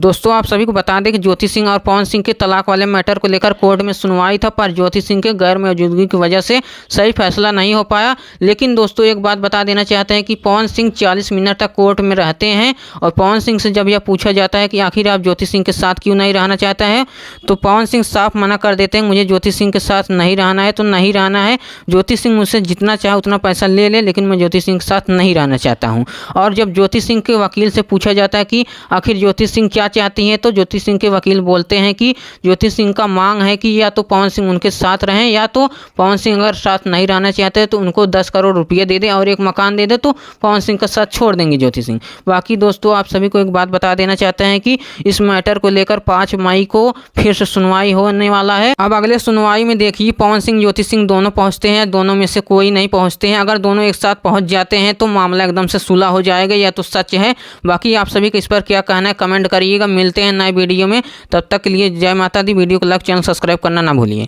दोस्तों आप सभी को बता दें कि ज्योति सिंह और पवन सिंह के तलाक वाले मैटर को लेकर कोर्ट में सुनवाई था, पर ज्योति सिंह के गैर मौजूदगी की वजह से सही फैसला नहीं हो पाया। लेकिन दोस्तों एक बात बता देना चाहते हैं कि पवन सिंह 40 मिनट तक कोर्ट में रहते हैं और पवन सिंह से जब यह पूछा जाता है कि आखिर आप ज्योति सिंह के साथ क्यों नहीं रहना चाहते हैं, तो पवन सिंह साफ मना कर देते हैं, मुझे ज्योति सिंह के साथ नहीं रहना है तो नहीं रहना है। ज्योति सिंह मुझसे जितना चाहे उतना पैसा ले ले, लेकिन मैं ज्योति सिंह के साथ नहीं रहना चाहता हूँ। और जब ज्योति सिंह के वकील से पूछा जाता है कि आखिर ज्योति सिंह क्या चाहती हैं, तो ज्योति सिंह के वकील बोलते हैं कि ज्योति सिंह का मांग है कि या तो पवन सिंह उनके साथ रहें, या तो पवन सिंह अगर साथ नहीं रहना चाहते तो उनको 10 करोड़ रुपये दे दें और एक मकान दे दे, तो पवन सिंह का साथ छोड़ देंगे ज्योति सिंह। बाकी दोस्तों आप सभी को एक बात बता देना चाहते हैं कि इस मैटर को लेकर 5 मई को फिर से सुनवाई होने वाला है। अब अगले सुनवाई में देखिए पवन सिंह ज्योति सिंह दोनों पहुंचते हैं, दोनों में से कोई नहीं पहुंचते हैं। अगर दोनों एक साथ पहुंच जाते हैं तो मामला एकदम से सुलह हो जाएगा, यह तो सच है। बाकी आप सभी को इस पर क्या कहना है कमेंट करिएगा। मिलते हैं नए वीडियो में, तब तक के लिए जय माता दी। वीडियो को लाइक, चैनल सब्सक्राइब करना ना भूलिए।